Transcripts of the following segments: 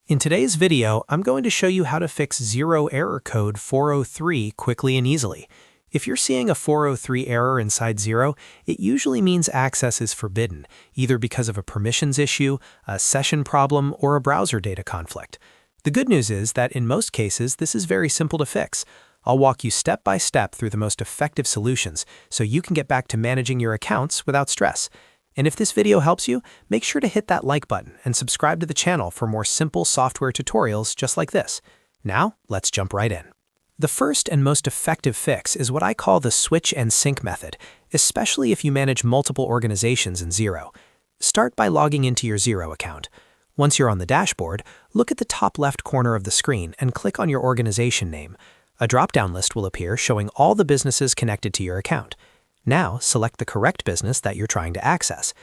In today's video, I'm going to show you how to fix Xero error code 403 quickly and easily. If you're seeing a 403 error inside Xero, it usually means access is forbidden, either because of a permissions issue, a session problem, or a browser data conflict. The good news is that in most cases, this is very simple to fix. I'll walk you step by step through the most effective solutions so you can get back to managing your accounts without stress. And if this video helps you, make sure to hit that like button and subscribe to the channel for more simple software tutorials just like this. Now, let's jump right in. The first and most effective fix is what I call the switch and sync method, especially if you manage multiple organizations in Xero. Start by logging into your Xero account. Once you're on the dashboard, look at the top left corner of the screen and click on your organization name. A drop-down list will appear showing all the businesses connected to your account. Now, select the correct business that you're trying to access.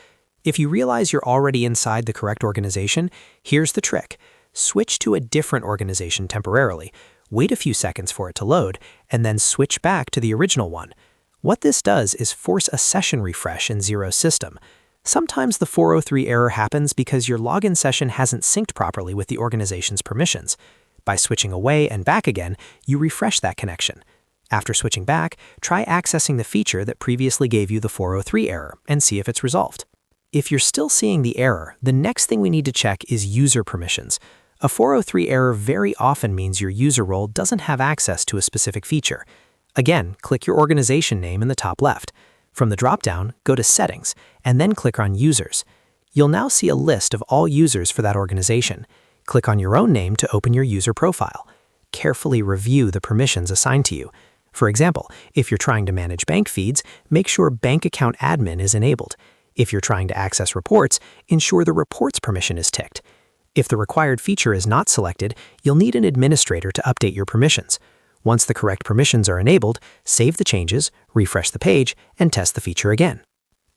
If you realize you're already inside the correct organization, here's the trick. Switch to a different organization temporarily, wait a few seconds for it to load, and then switch back to the original one. What this does is force a session refresh in Xero's system. Sometimes the 403 error happens because your login session hasn't synced properly with the organization's permissions. By switching away and back again, you refresh that connection. After switching back, try accessing the feature that previously gave you the 403 error and see if it's resolved. If you're still seeing the error, the next thing we need to check is user permissions. A 403 error very often means your user role doesn't have access to a specific feature. Again, click your organization name in the top left. From the drop-down, go to Settings, and then click on Users. You'll now see a list of all users for that organization. Click on your own name to open your user profile. Carefully review the permissions assigned to you. For example, if you're trying to manage bank feeds, make sure Bank Account Admin is enabled. If you're trying to access reports, ensure the Reports permission is ticked. If the required feature is not selected, you'll need an administrator to update your permissions. Once the correct permissions are enabled, save the changes, refresh the page, and test the feature again.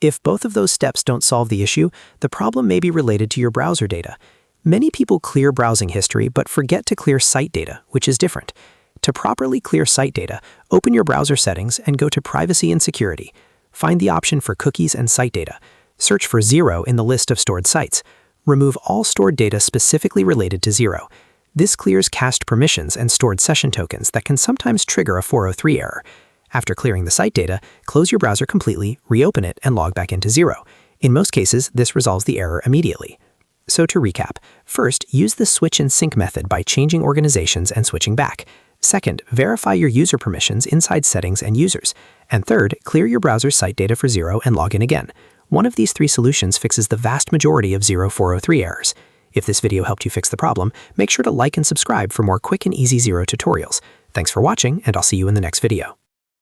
If both of those steps don't solve the issue, the problem may be related to your browser data. Many people clear browsing history but forget to clear site data, which is different. To properly clear site data, open your browser settings and go to Privacy and Security. Find the option for Cookies and Site Data. Search for Xero in the list of stored sites. Remove all stored data specifically related to Xero. This clears cached permissions and stored session tokens that can sometimes trigger a 403 error. After clearing the site data, close your browser completely, reopen it, and log back into Xero. In most cases, this resolves the error immediately. So to recap, first, use the switch and sync method by changing organizations and switching back. Second, verify your user permissions inside Settings and Users. And third, clear your browser's site data for Xero and log in again. One of these three solutions fixes the vast majority of Xero 403 errors. If this video helped you fix the problem, make sure to like and subscribe for more quick and easy Xero tutorials. Thanks for watching, and I'll see you in the next video.